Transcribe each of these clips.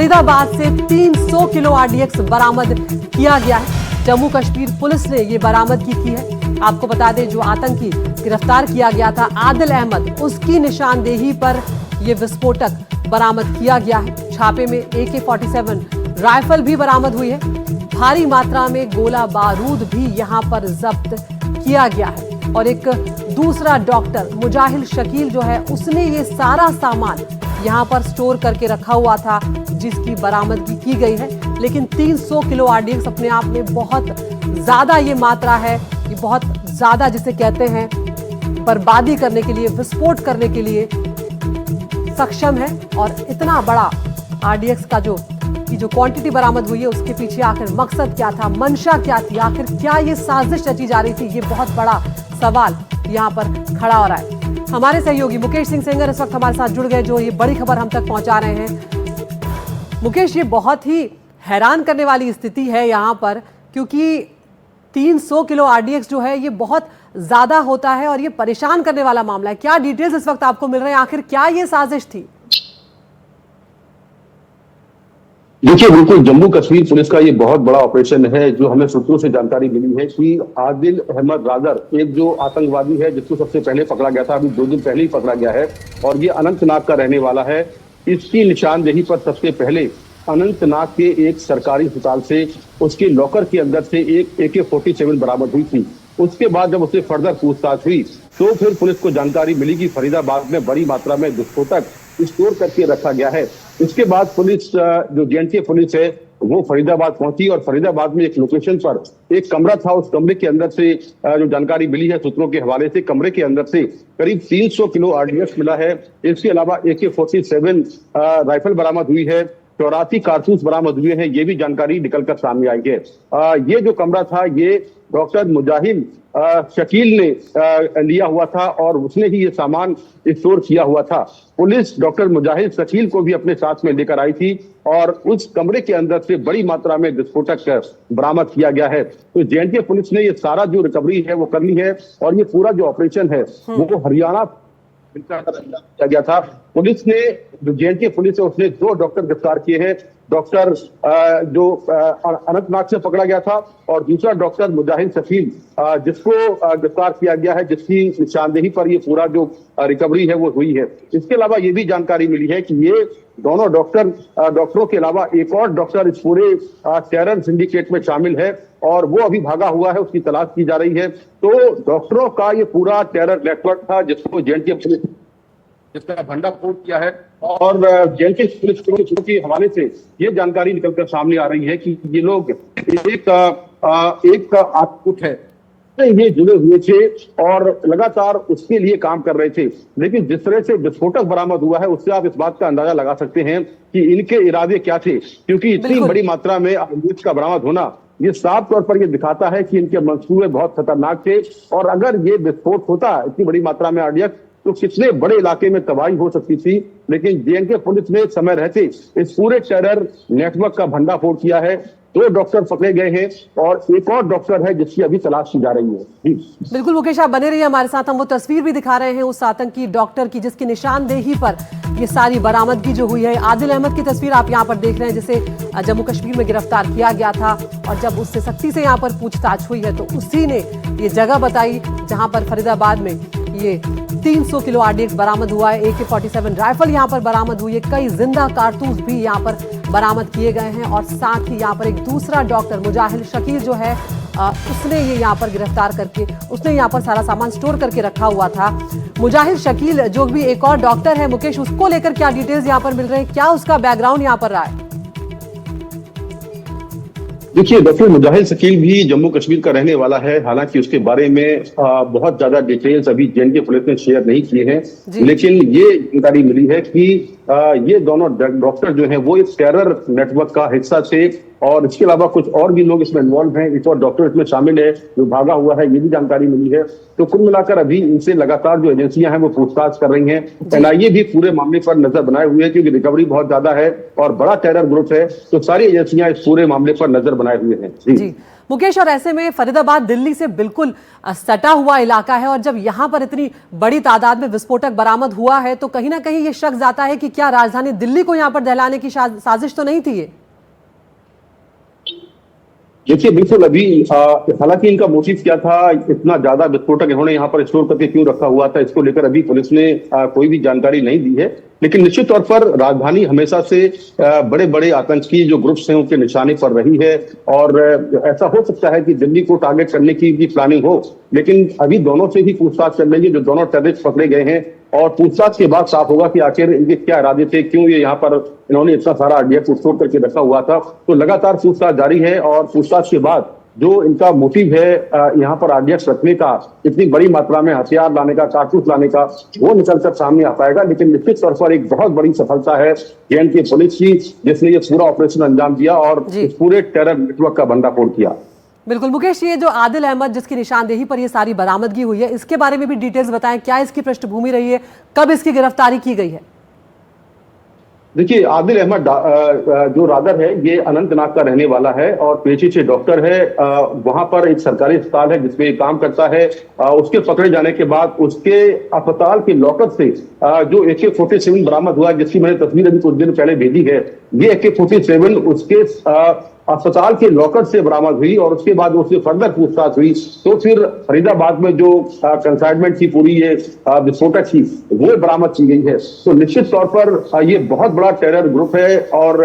फरीदाबाद से 300 kilo RDX बरामद किया गया है। जम्मू कश्मीर पुलिस ने ये बरामदगी की है। आपको बता दें, जो आतंकी गिरफ्तार किया गया था आदिल अहमद, उसकी निशानदेही पर यह विस्फोटक बरामद किया गया है। छापे में AK-47 राइफल भी बरामद हुई है। भारी मात्रा में गोला बारूद भी यहां पर जब्त किया गया है। और एक दूसरा डॉक्टर मुजाहिल शकील जो है, उसने ये सारा सामान यहां पर स्टोर करके रखा हुआ था, जिसकी बरामदगी की गई है। लेकिन 300 किलो आरडीएक्स अपने आप में बहुत ज्यादा ये मात्रा है, ये बहुत ज्यादा जिसे कहते हैं बर्बादी करने के लिए, विस्फोट करने के लिए सक्षम है। और इतना बड़ा आरडीएक्स का जो क्वांटिटी बरामद हुई है, उसके पीछे आखिर मकसद क्या था, मंशा क्या थी, आखिर क्या ये साजिश रची जा रही थी, ये बहुत बड़ा सवाल यहां पर खड़ा हो रहा है। हमारे सहयोगी मुकेश सिंह सेंगर इस वक्त हमारे साथ जुड़ गए, जो ये बड़ी खबर हम तक पहुंचा रहे हैं। मुकेश, ये बहुत ही हैरान करने वाली स्थिति है यहां पर, क्योंकि 300 किलो आरडीएक्स जो है ये बहुत ज्यादा होता है और ये परेशान करने वाला मामला है। क्या डिटेल्स इस वक्त आपको मिल रहे हैं, आखिर क्या ये साजिश थी? देखिए, बिल्कुल जम्मू कश्मीर पुलिस का ये बहुत बड़ा ऑपरेशन है। जो हमें सूत्रों से जानकारी मिली है कि आदिल अहमद रादर, एक जो आतंकवादी है जिसको सबसे पहले पकड़ा गया था, अभी 2 दिन पहले ही पकड़ा गया है और ये अनंतनाग का रहने वाला है। इसकी निशानदेही पर सबसे पहले अनंतनाग के एक सरकारी अस्पताल से उसके लॉकर के अंदर से एक AK-47 बरामद हुई थी। उसके बाद जब उससे फर्दर पूछताछ हुई तो फिर पुलिस को जानकारी मिली कि फरीदाबाद में बड़ी मात्रा में विस्फोटक स्टोर करके रखा गया है। इसके बाद पुलिस, जो JNK पुलिस है, वो फरीदाबाद पहुंची और फरीदाबाद में एक लोकेशन पर एक कमरा था। उस कमरे के अंदर से जो जानकारी मिली है सूत्रों के हवाले से, कमरे के अंदर से करीब 300 किलो आरडीएक्स मिला है। इसके अलावा AK-47 राइफल बरामद हुई है, 84 कारतूस बरामद हुए हैं। ये भी जानकारी निकलकर सामने आई है। ये जो कमरा था, ये डॉक्टर मुजाहिल शकील ने लिया हुआ था और उसने ही ये सामान स्टोर किया हुआ था। पुलिस डॉक्टर मुजाहिल शकील को भी अपने साथ में लेकर आई थी और उस कमरे के अंदर से बड़ी मात्रा में विस्फोटक बरामद किया गया है। तो JNK पुलिस ने ये सारा जो रिकवरी है वो कर ली है और ये पूरा जो ऑपरेशन है वो हरियाणा किया गया था। पुलिस ने, जो JNK पुलिस है, उसने 2 डॉक्टर गिरफ्तार किए हैं। डॉक्टर जो अनंतनाग से पकड़ा गया था और दूसरा डॉक्टर मुजाहिल शकील, जिसको गिरफ्तार किया गया है, जिसकी निशानदेही पर ये पूरा जो रिकवरी है वो हुई है। इसके अलावा ये भी जानकारी मिली है कि ये दोनों डॉक्टरों के अलावा एक और डॉक्टर इस पूरे टेरर सिंडिकेट में शामिल है और वो अभी भागा हुआ है, उसकी तलाश की जा रही है। तो डॉक्टरों का ये पूरा टेरर नेटवर्क था जिसको JNK पुलिस, जिसका भंडाफोड़ किया है। और JNK पुलिस के हवाले से ये जानकारी निकलकर सामने आ रही है कि ये लोग एक आउटपुट है, ये जुड़े हुए थे और लगातार उसके लिए काम कर रहे थे। लेकिन जिस तरह से विस्फोटक बरामद हुआ है, उससे आप इस बात का अंदाजा लगा सकते हैं कि इनके इरादे क्या थे, क्योंकि इतनी बड़ी मात्रा में आरडीएक्स का बरामद होना ये साफ तौर पर ये दिखाता है कि इनके मंसूबे बहुत खतरनाक थे। और अगर ये विस्फोट होता इतनी बड़ी मात्रा में आरडीएक्स, तो कितने बड़े इलाके में तबाही हो सकती थी। लेकिन JNK पुलिस ने समय रहते इस पूरे टेरर नेटवर्क का भंडाफोड़ किया है। 2 डॉक्टर पकड़े गए हैं और एक और डॉक्टर है जिसकी अभी तलाश की जा रही है। बिल्कुल मुकेश, आप बने रहिए हमारे साथ। हम वो तस्वीर भी दिखा रहे हैं उस आतंकी डॉक्टर की, जिसकी निशानदेही पर ये सारी बरामदगी जो हुई है। आदिल अहमद की तस्वीर आप यहाँ पर देख रहे हैं, जिसे जम्मू कश्मीर में गिरफ्तार किया गया था और जब उससे सख्ती से यहाँ पर पूछताछ हुई है तो उसी ने ये जगह बताई जहां पर फरीदाबाद में ये 300 किलो आरडीएक्स बरामद हुआ है। AK-47 राइफल यहाँ पर बरामद हुई है, कई जिंदा कारतूस भी यहाँ पर बरामद किए गए हैं। और साथ ही यहाँ पर एक दूसरा डॉक्टर मुजाहिल शकील जो है, उसने ये यहाँ पर गिरफ्तार करके, उसने यहाँ पर सारा सामान स्टोर करके रखा हुआ था। मुजाहिल शकील जो भी एक और डॉक्टर है, मुकेश, उसको लेकर क्या डिटेल्स यहाँ पर मिल रहे हैं, क्या उसका बैकग्राउंड यहाँ पर रहा है? देखिए, डॉक्टर मुजाहिल शकील भी जम्मू कश्मीर का रहने वाला है। हालांकि उसके बारे में बहुत ज्यादा डिटेल्स अभी JNK पुलिस ने शेयर नहीं किए हैं, लेकिन ये जानकारी मिली है कि ये दोनों डॉक्टर जो हैं वो इस टेरर नेटवर्क का हिस्सा थे और इसके अलावा कुछ और भी लोग इसमें इन्वॉल्व हैं। एक और डॉक्टर इसमें शामिल है जो भागा हुआ है, ये भी जानकारी मिली है। तो कुल मिलाकर अभी इनसे लगातार जो एजेंसियां हैं वो पूछताछ कर रही हैं। NIA भी पूरे मामले पर नजर बनाए हुए है, क्योंकि रिकवरी बहुत ज्यादा है और बड़ा टेरर ग्रुप है, तो सारी एजेंसियां इस पूरे मामले पर नजर बनाए हुए हैं। जी मुकेश, और ऐसे में फरीदाबाद दिल्ली से बिल्कुल सटा हुआ इलाका है और जब यहां पर इतनी बड़ी तादाद में विस्फोटक बरामद हुआ है तो कहीं ना कहीं ये शक जाता है कि क्या राजधानी दिल्ली को यहां पर दहलाने की साजिश तो नहीं थी ये? देखिए बिल्कुल अभी हालांकि इनका मोटिव क्या था, इतना ज्यादा विस्फोटक इन्होंने यहाँ पर स्टोर करके क्यों रखा हुआ था, इसको लेकर अभी पुलिस ने कोई भी जानकारी नहीं दी है। लेकिन निश्चित तौर पर राजधानी हमेशा से बड़े बड़े आतंकी जो ग्रुप्स हैं उनके निशाने पर रही है और ऐसा हो सकता है कि दिल्ली को टारगेट करने की भी प्लानिंग हो। लेकिन अभी दोनों से ही पूछताछ चल रही है, जो दोनों टेररिस्ट पकड़े गए हैं, और पूछताछ के बाद साफ होगा कि आखिर इनके क्या इरादे थे, क्यों ये यहाँ पर इन्होंने इतना सारा आरडीएक्स स्टोर करके रखा हुआ था। तो लगातार पूछताछ जारी है और पूछताछ के बाद जो इनका मोटिव है यहाँ पर आरडीएक्स रखने का, इतनी बड़ी मात्रा में हथियार लाने का, कारतूस लाने का, वो निकलकर सामने आ पाएगा। लेकिन निश्चित तौर पर एक बहुत बड़ी सफलता है जेएनके पुलिस की, जिसने ये पूरा ऑपरेशन अंजाम दिया और इस पूरे टेरर नेटवर्क का भंडाफोड़ किया। बिल्कुल मुकेश, ये जो आदिल अहमद जिसकी निशानदेही पर ये सारी बरामदगी हुई है, इसके बारे में भी डिटेल्स बताएं, क्या इसकी पृष्ठभूमि रही है, कब इसकी गिरफ्तारी की गई है? देखिए आदिल अहमद जो रादर है ये अनंतनाग का रहने वाला है और पेशे से डॉक्टर है। वहां पर एक सरकारी अस्पताल है जिसमें काम करता है। उसके पकड़े जाने के बाद उसके अस्पताल के लॉकर से जो AK-47 बरामद हुआ, जिसकी मैंने तस्वीर अभी कुछ दिन पहले भेजी है, ये AK-47 उसके अस्पताल के लॉकर से बरामद हुई और उसके बाद उससे फर्दर पूछताछ हुई तो फिर फरीदाबाद में जो कंसाइनमेंट थी पूरी ये विस्फोटक थी वो बरामद की गई है। तो निश्चित तौर पर ये बहुत बड़ा टेरर ग्रुप है और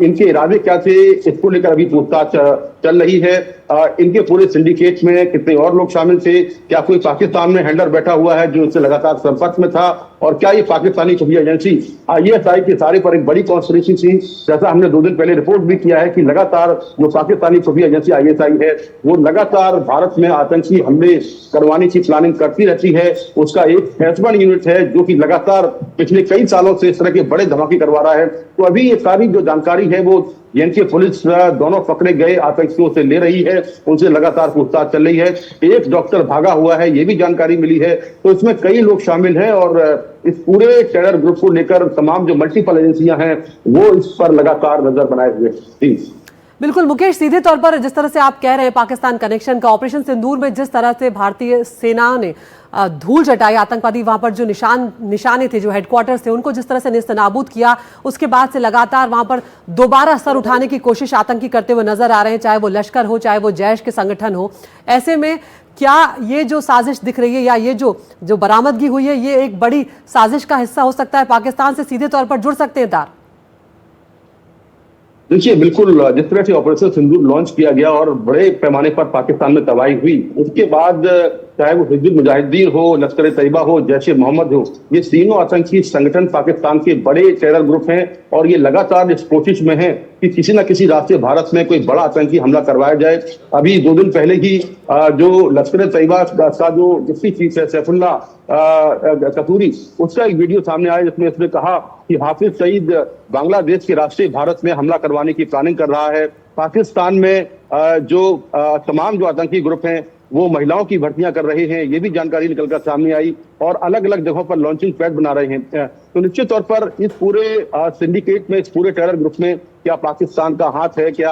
इनके इरादे क्या थे इसको लेकर अभी पूछताछ चल रही है। इनके पूरे सिंडिकेट में कितने और लोग शामिल थे, क्या कोई पाकिस्तान में हैंडलर बैठा हुआ है जो इससे लगातार संपर्क में था, और क्या ये पाकिस्तानी खुफिया एजेंसी ISI के सारे पर एक बड़ी कॉन्स्पिरेसी थी। जैसा हमने 2 दिन पहले रिपोर्ट भी किया है कि लगातार जो पाकिस्तानी खुफिया एजेंसी ISI है वो लगातार भारत में आतंकी हमले करवाने की प्लानिंग करती रहती है। उसका एक H1 यूनिट है जो कि लगातार पिछले कई सालों से इस तरह के बड़े धमाके करवा रहा है। तो अभी ये सारी जो जानकारी है वो जेएनके पुलिस दोनों पकड़े गए आतंकियों से ले रही है, उनसे लगातार पूछताछ चल रही है। एक डॉक्टर भागा हुआ है, ये भी जानकारी मिली है। तो इसमें कई लोग शामिल हैं और इस पूरे टेरर ग्रुप को लेकर तमाम जो मल्टीपल एजेंसियां हैं वो इस पर लगातार नजर बनाए हुए हैं। बिल्कुल मुकेश, सीधे तौर पर जिस तरह से आप कह रहे हैं पाकिस्तान कनेक्शन का, ऑपरेशन सिंदूर में जिस तरह से भारतीय सेना ने धूल चटाई, आतंकवादी वहां पर जो निशाने थे, जो हेडक्वार्टर्स थे, उनको जिस तरह से नेस्तनाबूद किया, उसके बाद से लगातार वहां पर दोबारा सर उठाने की कोशिश आतंकी करते हुए नजर आ रहे हैं, चाहे वो लश्कर हो, चाहे वो जैश के संगठन हो। ऐसे में क्या ये जो साजिश दिख रही है या ये जो बरामदगी हुई है ये एक बड़ी साजिश का हिस्सा हो सकता है, पाकिस्तान से सीधे तौर पर जुड़ सकते हैं तार? देखिए बिल्कुल, जिस तरह से ऑपरेशन सिंदूर लॉन्च किया गया और बड़े पैमाने पर पाकिस्तान में तबाही हुई, उसके बाद चाहे वो हिजबुल मुजाहिदीन हो, लश्कर तैयबा हो, जैश ए मोहम्मद हो, ये तीनों आतंकी संगठन पाकिस्तान के बड़े टेरर ग्रुप हैं और ये लगातार इस कोशिश में है कि किसी न किसी रास्ते भारत में कोई बड़ा आतंकी हमला करवाया जाए। अभी 2 दिन पहले ही जो लश्कर तैयबा का जो डिप्टी चीफ है सैफुल्लाह कसूरी, उसका एक वीडियो सामने आया जिसमें उसने कहा कि हाफिज सईद बांग्लादेश के रास्ते भारत में हमला करवाने की प्लानिंग कर रहा है। पाकिस्तान में जो तमाम जो आतंकी ग्रुप हैं वो महिलाओं की भर्तियां कर रहे हैं, ये भी जानकारी निकलकर सामने आई और अलग अलग जगहों पर लॉन्चिंग पैड बना रहे हैं। तो निश्चित तौर पर इस पूरे सिंडिकेट में, इस पूरे टेरर ग्रुप में क्या पाकिस्तान का हाथ है, क्या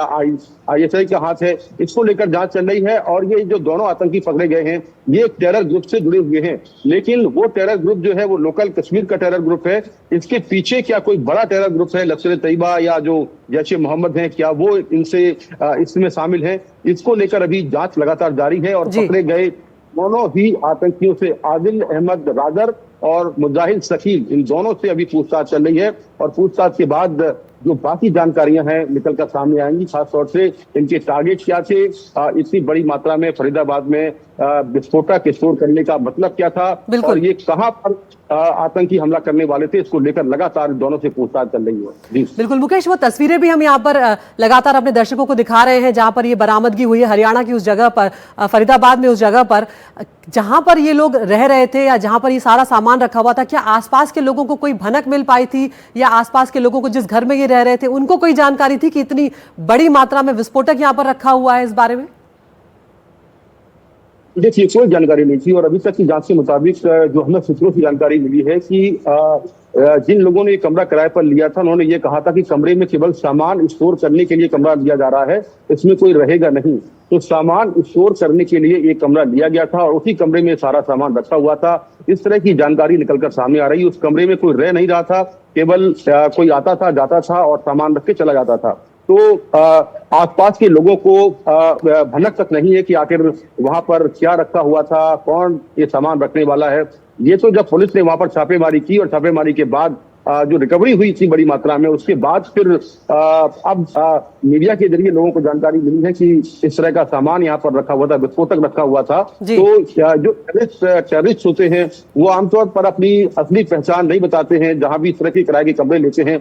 ISI का हाथ है, इसको लेकर जांच चल रही है। और ये जो दोनों आतंकी पकड़े गए हैं ये एक टेरर ग्रुप से जुड़े हुए हैं, लेकिन वो टेरर ग्रुप जो है वो लोकल कश्मीर का टेरर ग्रुप है। इसके पीछे क्या कोई बड़ा टेरर ग्रुप है, लश्कर तैयबा या जो जैश ए मोहम्मद है, क्या वो इनसे इसमें शामिल है, इसको लेकर अभी जांच लगातार जारी है। और पकड़े गए दोनों ही आतंकियों से, आदिल अहमद रादर और मुजाहिद शकील, इन दोनों से अभी पूछताछ चल रही है और पूछताछ के बाद जो बाकी जानकारियां हैं निकलकर सामने आएंगी। खासतौर से इनके टारगेट क्या थे, इतनी बड़ी मात्रा में फरीदाबाद में विस्फोटक स्टोर करने का मतलब क्या था और ये कहां पर आतंकी हमला करने वाले थे, इसको लेकर लगातार दोनों से पूछताछ चल रही है। बिल्कुल मुकेश, वो तस्वीरें भी हम यहाँ पर लगातार अपने दर्शकों को दिखा रहे हैं जहां पर ये बरामदगी हुई है, हरियाणा की उस जगह पर, फरीदाबाद में उस जगह पर जहां पर ये लोग रह रहे थे या जहां पर ये सारा सामान रखा हुआ था। क्या आसपास के लोगों को कोई भनक मिल पाई थी या आसपास के लोगों को जिस घर में ये रह रहे थे उनको कोई जानकारी थी कि इतनी बड़ी मात्रा में विस्फोटक यहाँ पर रखा हुआ है? इस बारे में देखिए, कोई जानकारी नहीं थी और अभी तक की जांच के मुताबिक जो हमें सूत्रों से जानकारी मिली है कि जिन लोगों ने ये कमरा किराए पर लिया था, उन्होंने ये कहा था कि कमरे में केवल सामान स्टोर करने के लिए कमरा लिया जा रहा है, इसमें कोई रहेगा नहीं। तो सामान स्टोर करने के लिए एक कमरा लिया गया था और उसी कमरे में सारा सामान रखा हुआ था। इस तरह की जानकारी निकलकर सामने आ रही है। उस कमरे में कोई रह नहीं रहा था, केवल कोई आता था, जाता था और सामान रख के चला जाता था। तो आसपास के लोगों को भनक तक नहीं है कि आखिर वहां पर क्या रखा हुआ था, कौन ये सामान रखने वाला है। ये तो जब पुलिस ने वहां पर छापेमारी की और छापेमारी के बाद जो रिकवरी हुई इतनी बड़ी मात्रा में, उसके बाद फिर अब मीडिया के जरिए लोगों को जानकारी मिली है कि इस तरह का सामान यहाँ पर रखा हुआ था, विस्फोटक रखा हुआ था। तो जो टेररिस्ट होते हैं वो आमतौर पर अपनी असली पहचान नहीं बताते हैं। जहां भी इस तरह के किराए के कमरे लेते हैं